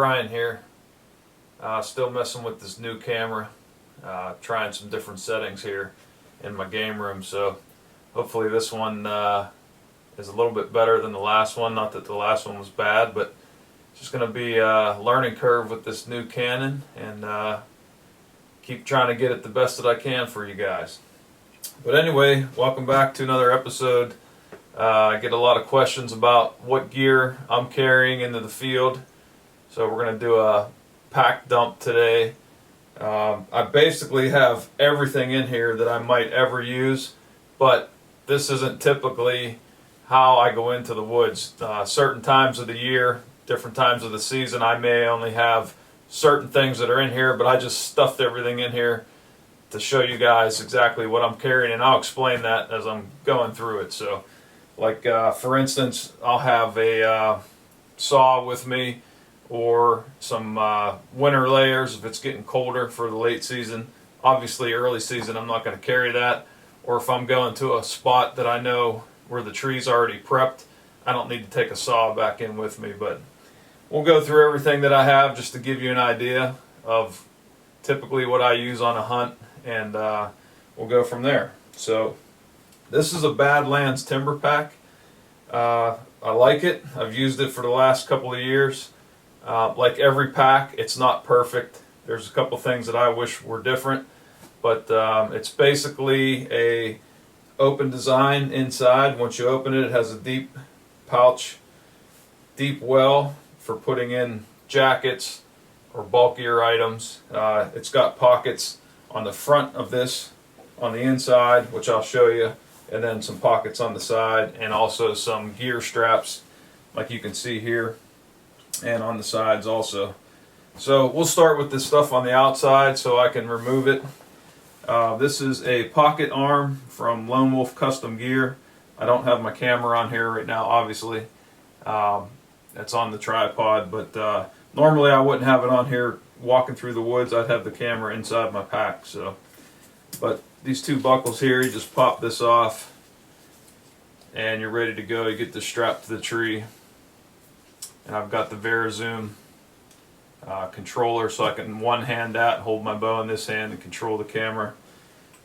Brian here. Still messing with this new camera, trying some different settings here in my game room, so hopefully this one is a little bit better than the last one. Not that the last one was bad, but it's just going to be a learning curve with this new Canon, and keep trying to get it the best that I can for you guys. But anyway, welcome back to another episode. I get a lot of questions about what gear I'm carrying into the field, so we're going to do a pack dump today. I basically have everything in here that I might ever use, but this isn't typically how I go into the woods. Certain times of the year, different times of the season, I may only have certain things that are in here, but I just stuffed everything in here to show you guys exactly what I'm carrying, and I'll explain that as I'm going through it. So, like for instance, I'll have a saw with me, or some winter layers if it's getting colder for the late season. Obviously early season I'm not going to carry that, or if I'm going to a spot that I know where the tree's already prepped, I don't need to take a saw back in with me. But we'll go through everything that I have just to give you an idea of typically what I use on a hunt, and we'll go from there. So this is a Badlands timber pack. I like it. I've used it for the last couple of years. Like every pack, it's not perfect. There's a couple things that I wish were different, but it's basically a open design inside. Once you open it, it has a deep pouch, deep well for putting in jackets or bulkier items. It's got pockets on the front of this, on the inside, which I'll show you, and then some pockets on the side, and also some gear straps like you can see here, and on the sides also. So we'll start with this stuff on the outside so I can remove it. This is a pocket arm from Lone Wolf Custom Gear. I don't have my camera on here right now, obviously. It's on the tripod, but normally I wouldn't have it on here walking through the woods. I'd have the camera inside my pack. So, but these two buckles here, you just pop this off and you're ready to go. You get this strapped to the tree. And I've got the VariZoom controller, so I can one hand that, hold my bow in this hand, and control the camera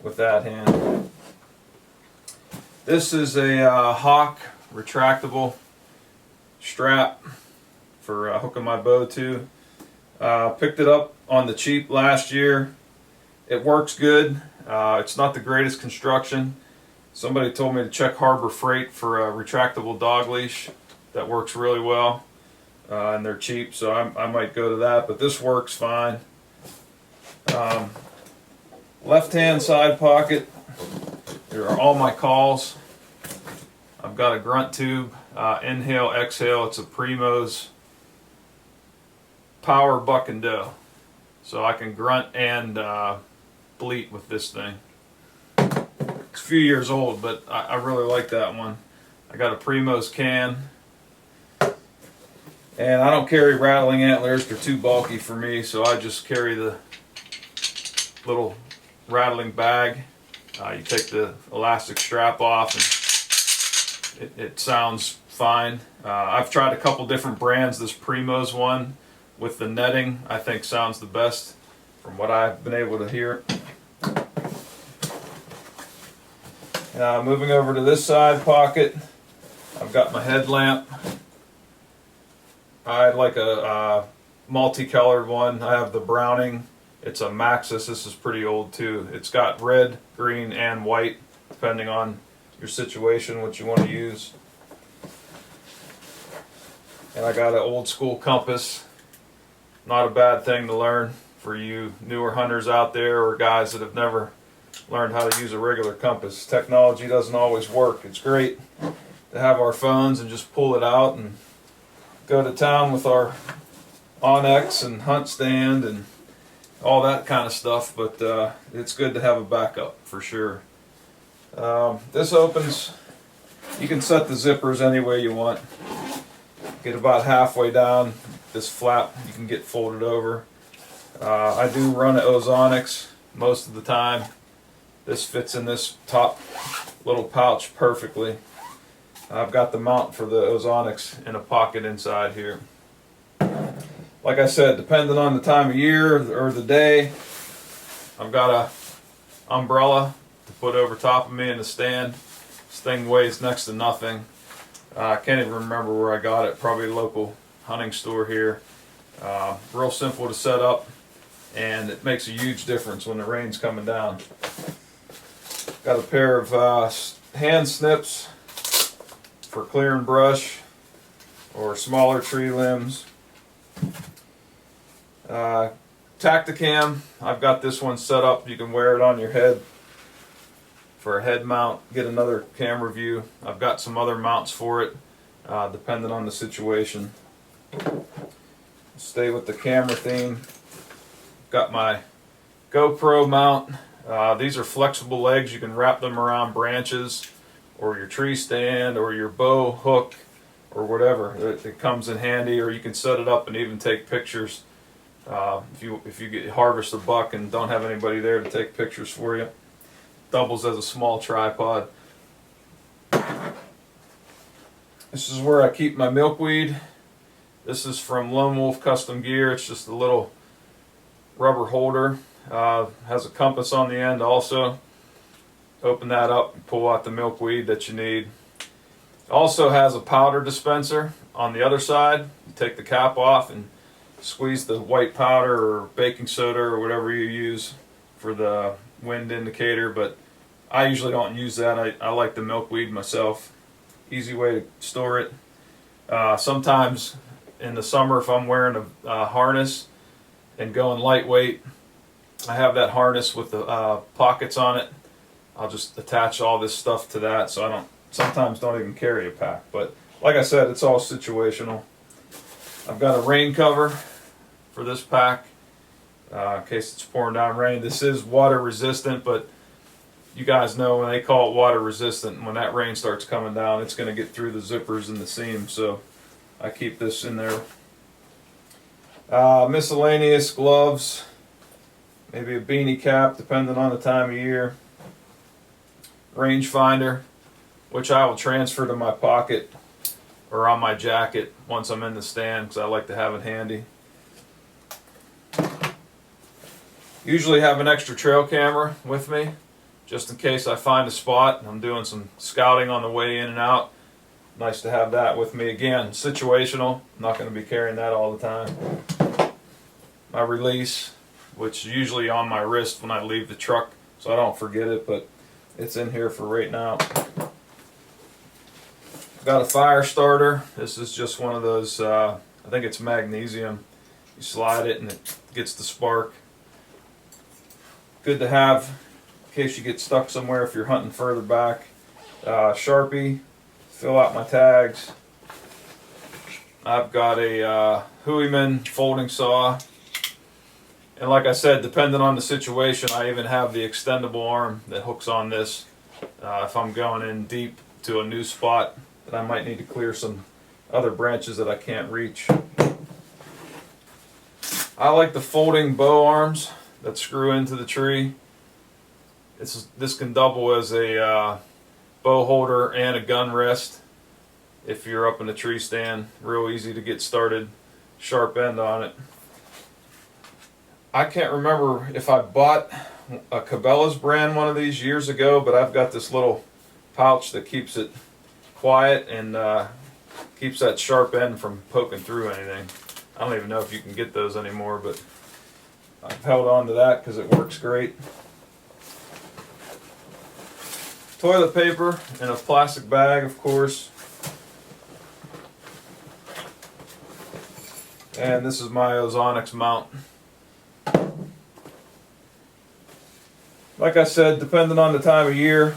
with that hand. This is a Hawk retractable strap for hooking my bow to. Picked it up on the cheap last year. It works good. It's not the greatest construction. Somebody told me to check Harbor Freight for a retractable dog leash. That works really well. And they're cheap, so I might go to that, but this works fine. Left hand side pocket, there are all my calls. I've got a grunt tube, inhale, exhale. It's a Primo's Power Buck and Doe, so I can grunt and bleat with this thing. It's a few years old, but I really like that one. I got a Primo's can. And I don't carry rattling antlers, they're too bulky for me, so I just carry the little rattling bag. You take the elastic strap off and it sounds fine. I've tried a couple different brands. This Primo's one with the netting I think sounds the best from what I've been able to hear. Moving over to this side pocket, I've got my headlamp. I like a multicolored one. I have the Browning. It's a Maxxis. This is pretty old too. It's got red, green, and white, depending on your situation, what you want to use. And I got an old school compass. Not a bad thing to learn for you newer hunters out there, or guys that have never learned how to use a regular compass. Technology doesn't always work. It's great to have our phones and just pull it out and go to town with our Ozonics and hunt stand and all that kind of stuff, but it's good to have a backup for sure. This opens, you can set the zippers any way you want. Get about halfway down this flap, you can get folded over. I do run an Ozonics most of the time. This fits in this top little pouch perfectly. I've got the mount for the Ozonics in a pocket inside here. like I said, depending on the time of year or the day, I've got a umbrella to put over top of me in the stand. This thing weighs next to nothing. I can't even remember where I got it, probably a local hunting store here. Real simple to set up, and it makes a huge difference when the rain's coming down. Got a pair of hand snips for clearing brush or smaller tree limbs. Tacticam, I've got this one set up. You can wear it on your head for a head mount, get another camera view. I've got some other mounts for it, depending on the situation. Stay with the camera theme. Got my GoPro mount. These are flexible legs. You can wrap them around branches or your tree stand or your bow hook or whatever. It comes in handy, or you can set it up and even take pictures. If you harvest a buck and don't have anybody there to take pictures for you, doubles as a small tripod. This is where I keep my milkweed. This is from Lone Wolf Custom Gear. It's just a little rubber holder. Has a compass on the end also. Open that up and pull out the milkweed that you need. Also has a powder dispenser on the other side. You take the cap off and squeeze the white powder or baking soda or whatever you use for the wind indicator, but I usually don't use that. I like the milkweed myself. Easy way to store it. Sometimes in the summer, if I'm wearing a harness and going lightweight, I have that harness with the pockets on it. I'll just attach all this stuff to that, so I sometimes don't even carry a pack. But like I said, it's all situational. I've got a rain cover for this pack in case it's pouring down rain. This is water resistant, but you guys know when they call it water resistant, when that rain starts coming down, it's going to get through the zippers and the seams, so I keep this in there. Miscellaneous gloves, maybe a beanie cap depending on the time of year. Rangefinder, which I will transfer to my pocket or on my jacket once I'm in the stand because I like to have it handy. Usually have an extra trail camera with me just in case I find a spot and I'm doing some scouting on the way in and out. Nice to have that with me. Again, situational. I'm not going to be carrying that all the time. My release, which is usually on my wrist when I leave the truck so I don't forget it, but it's in here for right now. Got a fire starter. This is just one of those, I think it's magnesium. You slide it and it gets the spark. Good to have in case you get stuck somewhere if you're hunting further back. Sharpie, fill out my tags. I've got a Hooyman folding saw. And like I said, depending on the situation, I even have the extendable arm that hooks on this. If I'm going in deep to a new spot that I might need to clear some other branches that I can't reach. I like the folding bow arms that screw into the tree. This can double as a bow holder and a gun rest if you're up in a tree stand. Real easy to get started. Sharp end on it. I can't remember if I bought a Cabela's brand one of these years ago, but I've got this little pouch that keeps it quiet and keeps that sharp end from poking through anything. I don't even know if you can get those anymore, but I've held on to that because it works great. Toilet paper in a plastic bag, of course. And this is my Ozonics Mount. Like I said, depending on the time of year,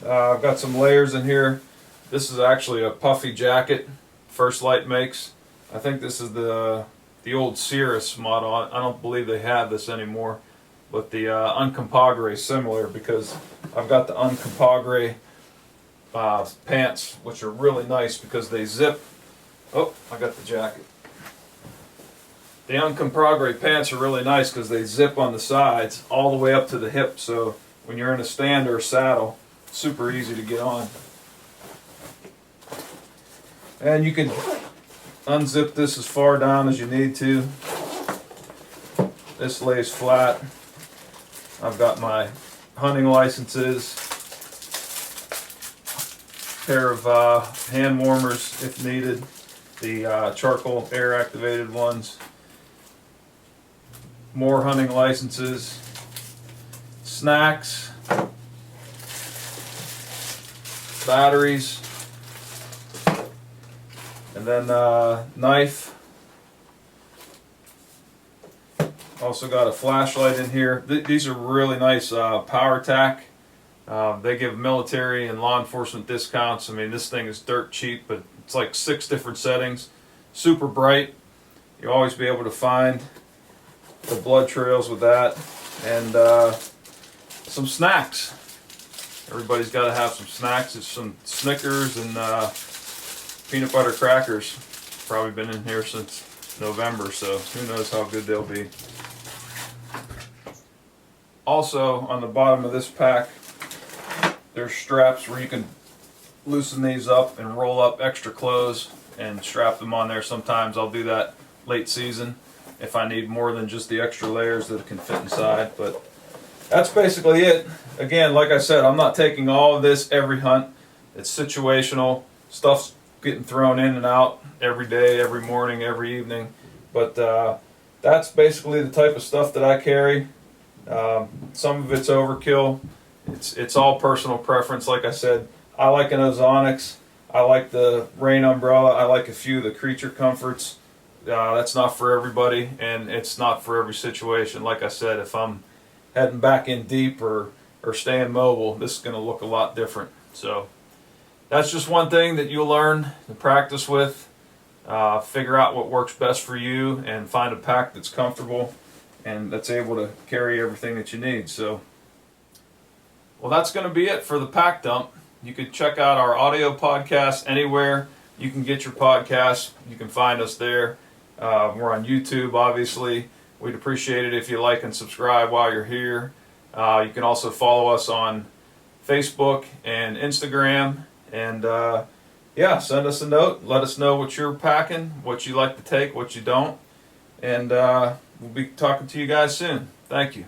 I've got some layers in here. This is actually a puffy jacket First Light makes. I think this is the old Cirrus model. I don't believe they have this anymore, but the Uncompahgre is similar because I've got the Uncompahgre pants, which are really nice because they zip. Oh, I got the jacket. The Uncompahgre pants are really nice because they zip on the sides all the way up to the hip, so when you're in a stand or a saddle, it's super easy to get on. And you can unzip this as far down as you need to. This lays flat. I've got my hunting licenses, pair of hand warmers if needed, the charcoal air activated ones, more hunting licenses, snacks, batteries, and then knife. Also got a flashlight in here. These are really nice power tack. They give military and law enforcement discounts. I mean, this thing is dirt cheap, but it's like 6 different settings. Super bright. You'll always be able to find the blood trails with that. And some snacks. Everybody's got to have some snacks. It's some Snickers and peanut butter crackers. Probably been in here since November, so who knows how good they'll be. Also, on the bottom of this pack, there's straps where you can loosen these up and roll up extra clothes and strap them on there. Sometimes I'll do that late season if I need more than just the extra layers that can fit inside. But that's basically it. Again, like I said, I'm not taking all of this every hunt. It's situational. Stuff's getting thrown in and out every day, every morning, every evening. But that's basically the type of stuff that I carry. Some of it's overkill. It's all personal preference. Like I said, I like an Ozonics. I like the rain umbrella. I like a few of the creature comforts. That's not for everybody, and it's not for every situation. Like I said, if I'm heading back in deep or staying mobile, this is going to look a lot different. So that's just one thing that you'll learn and practice with. Figure out what works best for you and find a pack that's comfortable and that's able to carry everything that you need. So, well, that's going to be it for the pack dump. You can check out our audio podcast anywhere you can get your podcast. You can find us there. We're on YouTube, obviously. We'd appreciate it if you like and subscribe while you're here. You can also follow us on Facebook and Instagram. And yeah, send us a note. Let us know what you're packing, what you like to take, what you don't. And we'll be talking to you guys soon. Thank you.